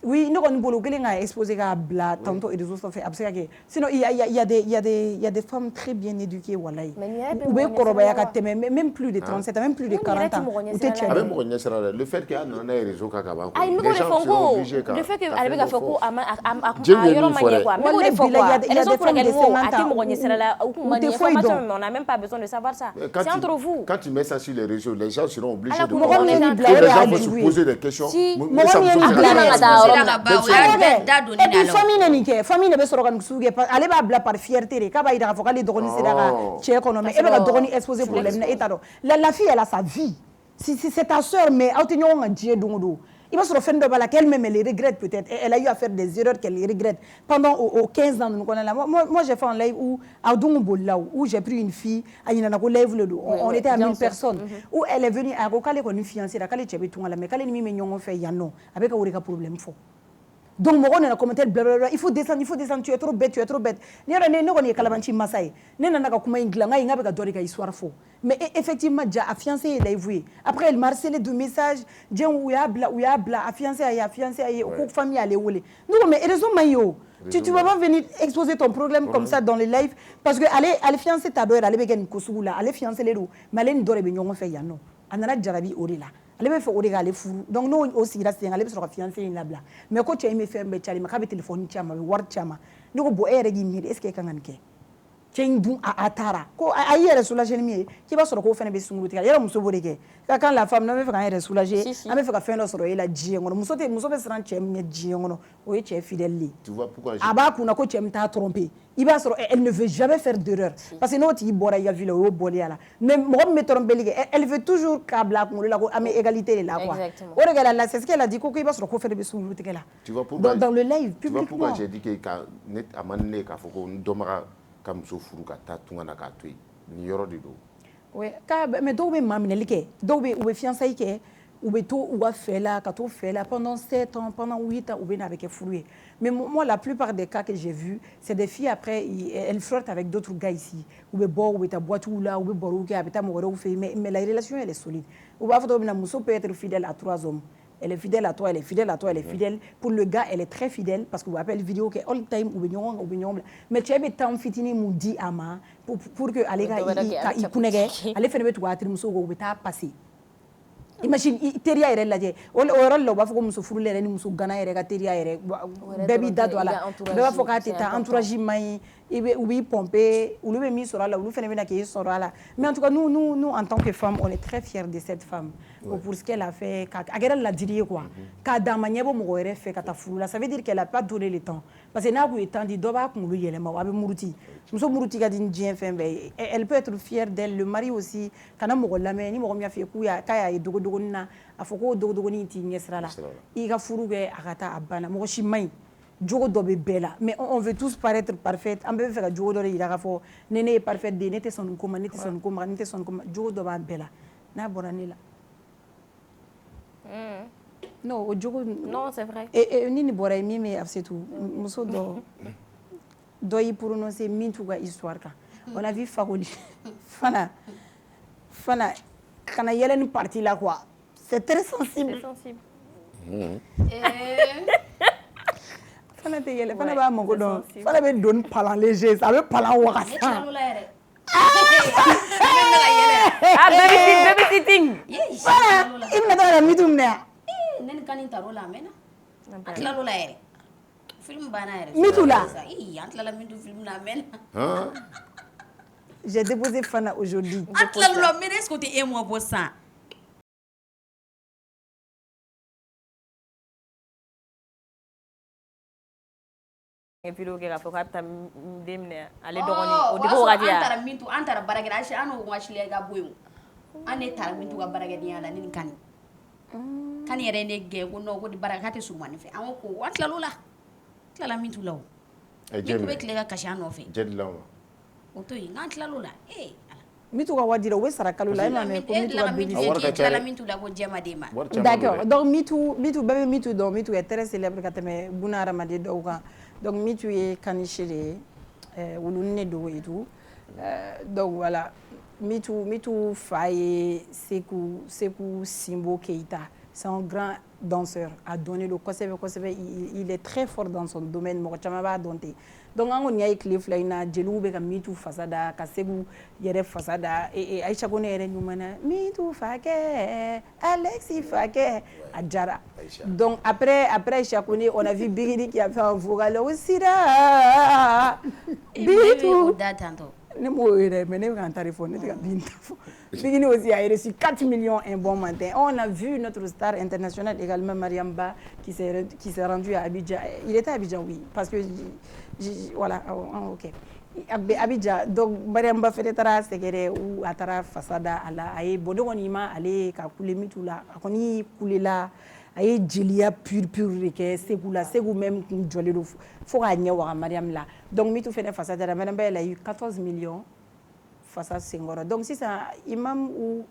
oui nous on bolo gelinga exposer à bla tantôt et des autres fait absurde. Sinon il y a des femmes très bien éduquées wallahi. Ou bien korobaya ka même plus de 37 même plus de 40 ans. Le fait qu'il y a un réseau kakaba. Le fait que avec a foko on n'a même pas besoin de savoir ça. C'est entre vous. Quand tu mets ça sur les réseaux, les gens seront obligés de commenter. Les gens vont se poser des questions. Famille ne veut se organiser allez ba bla par fierté ka ba ida foka les droni c'est là chez économie et ba droni exposer problème na etado la fille elle a sa vie si c'est ta sœur mais autinyo nga die dongo il va se refaire de bala qu'elle-même elle regrette peut-être elle a eu à faire des erreurs qu'elle regrette pendant aux 15 ans nous connaissons là moi j'ai fait un live où j'ai pris une fille on était à 1000 personnes où elle est venue à Rokale con une fiancée la calé tchebe tunga la mais calé ni mi nyongo fait yano avec un problème fort. Donc, mon on a commenté blablabla. Il faut descendre, tu es trop bête. Ni on est calabanchi masai. Ni on a comme un glanga, il n'y a pas de histoire faux. Mais effectivement, déjà, a fiancé, il a vu. Après, elle marcelait de messages. Déjà, où y a bla, a fiancé, au famille, elle est où. Non, mais raison, maillot. Tu vas pas venir exposer ton problème comme ça dans les lives. Parce que aller fiancer ta doère, aller bégayer une kossoula, aller fiancer les roues. Mais aller n'dore bignon fait yano. Anana jarabi orila. Elle veut faire les fous donc nous aussi là c'est aller sur fiancé là bla mais quand tu as aimé faire mais tu as le téléphone tu as war chama nous bo ere gi mi est-ce que kanganke tiens bon à atara ko ayer soulager mi qui va sur ko faire be sunguru tika yera muso boreke quand la femme ne veut pas être soulager elle veut faire faire sur la djie ngono muso be sran chem me djie ngono o ye che fidèle tu vois pourquoi aba kuna ko chem ta tromper il va sur elle ne veut jamais faire d'erreur parce que notre bora ya ville au bolia mais moi me tromper elle veut toujours câble là mais égalité là quoi o regarde là c'est ce qu'elle a dit ko il va sur ko faire be sunguru tika là tu vois pourquoi dans le live public tu vois pourquoi j'ai dit que net amane ka foko ndomara comme so furu ka ta tunga na ka tui ni yoro di do oui mais do be mamine like do be ou fiançailles ke ou be to ou a fait là quand on fait là pendant 7 ans pendant 8 ans ou bien avec furu mais moi la plupart des cas que j'ai vu c'est des filles après elles flirtent avec d'autres gars ici ou be bo ou be ta boîte ou là ou be boru ke abita mo ou fait mais la relation elle est solide ou ba faut na muso peut être fidèle à 3 hommes. Elle est fidèle à toi, elle est fidèle. Pour le gars, elle est très fidèle parce que vous appelez vidéo que all time ou bien. Mais tu as des temps fitini moudi ama pour que allez il kunege, allez faire mettre water muso ou beta passer. Imagine teria ere la je oral lo ba fo muso furule ni muso gana ere ga teria ere baby dad wala ba fo ka teta entourage mai ou bien pomper, ou bien mis sur la, ou bien mis sur la. Mais en tout cas, nous, en tant que femmes, on est très fiers de cette femme. Pour ce qu'elle a fait, elle l'a dit quoi. Quand Damania Bomoré fait Katafula, ça veut dire qu'elle n'a pas donné le temps. Parce que là, il temps dit Doba Mouli, elle est mort, Mourouti. Nous sommes Mourouti Gadin FM. Elle peut être fière d'elle. Le mari aussi, quand on l'a mis, on a fait Kouya, Kaya et Dogodona, à Foko Dogodoni, Tinesrala. Il a fourré Arata Abana, Moshimai. Jogo dobe bella, mais on veut tous paraître parfaits. On veut faire jogo dobe ira fo nene est parfaite de nete son kuma nete son kuma nete son kuma jogo dobe bella. Na boranela. Non, jogo non, c'est vrai. Et ni boray mi mais c'est tout. Muso do y prononcer mintu ga histoire ka. On a vu Fagoli. Fana kana yelen partie là quoi. C'est très sensible. C'est sensible. Fana te yele fana ba mako don fana be don palan léger ça be palan wakasa babysitting fana ibna da mitum ne nen kanin taro la mena atla lo la ere film bana ere mitula atla la mitu film na mena j'ai déposé fana aujourd'hui atla lo mena est-ce que tu es moi pour ça. Et puis le gars faut que tu demne aller dogoni au début radia antara baragada ashi anu washile ga boyu ane tar mintu ga baragadi ala nin kan kan yere ne ge ko no ko di baragati su mani fe an ko watla lola tla mintu law e je be kle ga kashi anu fe je law o to yi ngantla lola mitu ga wadira we sara kalula ina me ko mitu ga bibi tla mintu la ko jema dema. D'accord, donc mitu bébé mitu donc mitu est très célèbre kateme buna ramade doga. Donc mitu est canichele wulunne do et tout. Donc voilà, mitu faye seku Simbo Keita. C'est un grand danseur, a donné le Kosebe, il est très fort dans son domaine, Mokochamaba Donte. Donc, on y a écrit Flaina, Jeloube, Mitu Fasada, Kasebu, Yere Fasada, et Aïcha Kone Numana, Mitu Fake, Alexis Fake, Adjara. Donc, après Aïcha Kone, on a vu Bigidi qui a fait un vocal aussi là. Bitu. Ne mourrai, mais ne va pas téléphoner, ne va pas Bigini aussi a reçu 4 millions un bon matin. On a vu notre star international également, Mariamba, qui s'est rendu à Abidjan. Il était à Abidjan, oui, parce que, voilà, ok. Abidjan, donc Mariamba fait des traces, c'est ou à Tara Fasada, aye Bodonima, allez, Kakule Mitula, Akoni Kulela, aye Djilia pur, c'est vous même qui jolé le faut gagner Mariam là. Donc Mitou fait des façades, Mariamba, elle a eu 14 millions. Face Sengora. Donc si ça imam ou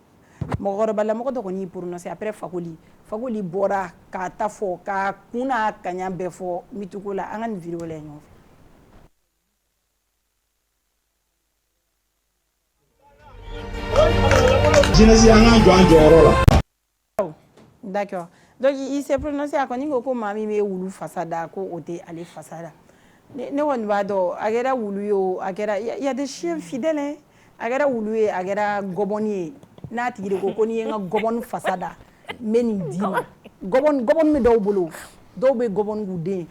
mogorobala moko dokoni prononcer après Fagoli bora ka tafo ka kuna kanya befo mitukola angan video le nyof. D'accord. Donc il s'est prononcé à koni ko mami me wulu fasada ko ote ale fasada. Ne won ba do agera wulu yo agera il y a des chiens fidèles hein. Agera wuluye agera goboni na tigire ko koni nga gobon fasada meni dima gobon me daw bolo do be gobon gude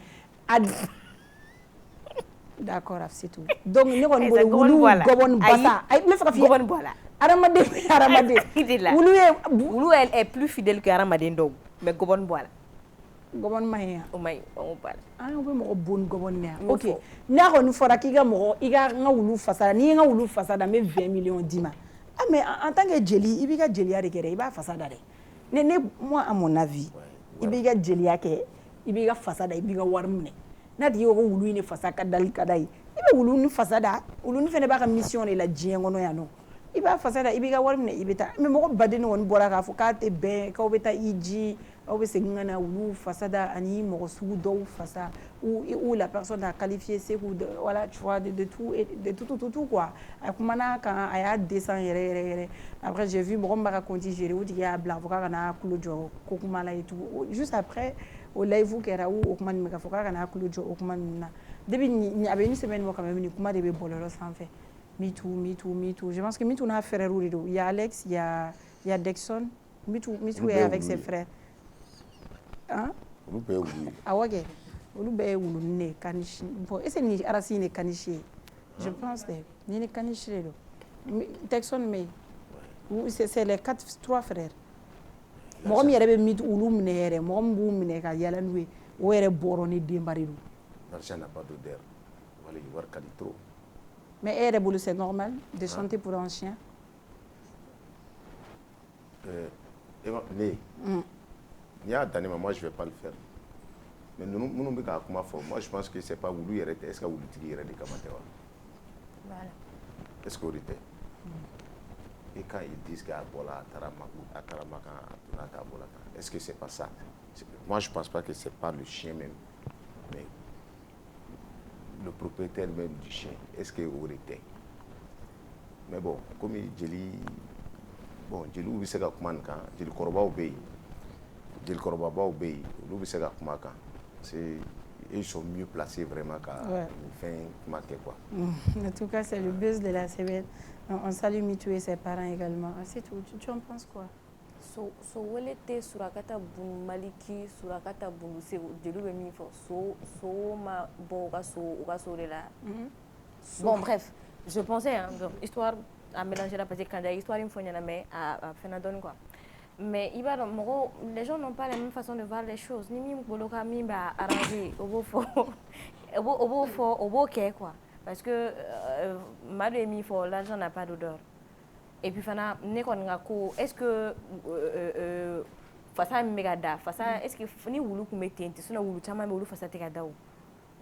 d'accord c'est tout donc ne ko bolo wulu gobon basa ay me fa fi gobon bola aramade wulu elle est plus fidèle que aramade ndo mais gobon bola gobon maya o may on bal an be mo bon gobon ne OK na ko nu fora ki ga mo iga nga wulu fasada ni nga wulu fasada me 20 millions dima ah mais en tant que jeli ibiga jeli ya rekere iba fasada de ne moi à mon avis ibiga jeli ya ke ibiga fasada ibiga warmne na di yo wulu ni fasaka dal kadai ibe wulu ni fasada wulu ni fene ba ka mission la jiengo no ya no iba fasada ibiga warmne ibita mais mo badeni won bora ka fo ka te ben ka obeta iji ou c'est ngana wulu fasada ani mo sugu do fasa ou la personne a qualifié c'est voilà tu vois de tout et de tout quoi akumana quand aya 200 yere après j'ai vu mo mbaka konti gérer ou dia blanc voka kana kulojo kokumala et tout juste après au live kera ou okumani meka foka kana kulojo okumani na depuis ni avait une semaine moi quand même ni kuma de bololo sans fait me too je pense que me too na frère Rulido il y a Alex il y a Dexon me too est avec ses frères. Hein? Ah ouais. Olu be wulu ne kanishi. Bon, ese ni arasi ne kanishi. Je pense c'est les 3 frères. Moi, je suis mis au Lumne, moi, je suis allé où est Boroni Dimbarou. L'argent n'a pas d'odeur. Voilà, il va trop. Mais c'est normal de chanter pour un chien. Moi, je ne vais pas le faire. Mais nous, moi, je pense que ce n'est pas voulu. Est-ce que vous l'utilisez de Kamatewa? Voilà. Est-ce que vous l'utilisez? Et quand ils disent qu'à Bola, est-ce que ce n'est pas ça? Moi, je ne pense pas que ce n'est pas le chien même. Mais le propriétaire même du chien, est-ce qu'il aurait été? Mais bon, comme il dit, bon, je lui sais que le corbeau obéit. Le corbeau obéit. Lui sais que ils sont mieux placés vraiment qu'à faire marquer quoi. En tout cas, c'est le buzz de la semaine. On salue Mitou et ses parents également. C'est tout. Tu en penses quoi? So welete surakata bunu maliki surakata bunu se jelu be min fo so ma bon so de la. Bon bref, je pensais donc histoire à mélanger la parce que quand il y a histoire il faut y en mais à faire donne quoi. Mais les gens n'ont pas la même façon de voir les choses. Ni mi boloka mi ba arranger au beau quoi. Parce que malgré mi fo l'argent n'a pas d'odeur. Et puis fana ne ko est-ce que fasa megada fasa est-ce que ni wulu ku metenti suna wulu chama me wulu fasa te kada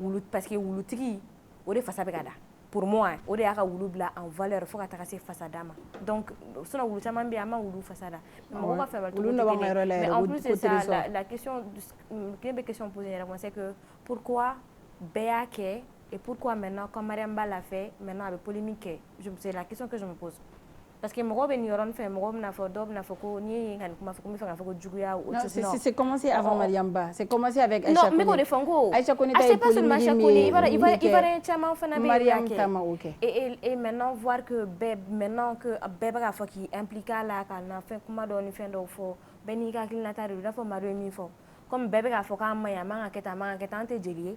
wulu parce que wulu tigi o de fasa begada pour moi o de aka wulu bla en valeur faut ka ta se fasa dama donc suna wulu chama be ama wulu fasa da mais en plus c'est ça la question une question posée c'est que pourquoi Béake et pourquoi maintenant quand Mariamba l'a fait maintenant avec polémique c'est la question que je me pose. Parce que c'est commencé avant Mariamba. C'est commencé avec Aïcha Kone. Non, mais Aïcha Kone et maintenant voir que maintenant que Beba qui impliqua là quand fait comment donner fin d'offre Benika qui n'a pas de la forme de mi comme Beba a fait quand Mayama qui est ante jeli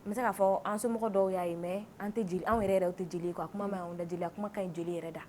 mais ça fait en ce moment d'où il y a aimé ante jeli en erreur ante jeli quoi comment on a jeli comment quand jeli erreur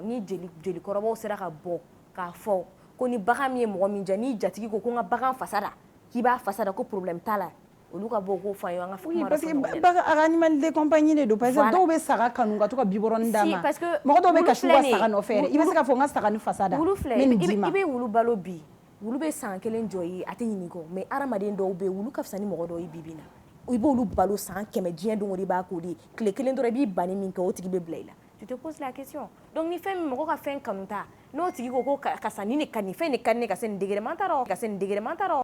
ni jeli korobo sera ka bo ka fo ko ni baga mi mo mi jani jatigi ko nga baga fasada ki ba fasada ko problème tala olu ka bo ko fa yo nga oui parce que baga animal de compagnie de parce que do be sara kanu ka to ka biboron dama parce que mo do be ka shuwa sara no fere ibe se ka fo nga sara ni fasada ibe wulu balo bi wulu be san kelen joyi ate nyini ko mais aramaden do be wulu ka fsani mo do ibibina ibe wulu balo san keme dien do ngori ba ko di kle kelen do bi bani min ka o tigi be blaila. Tu te poses la question. Donc, ni fait mon ka fin comme ça. Non, tu dis que kasani ne kani fait ne kani kasen degré mentaro.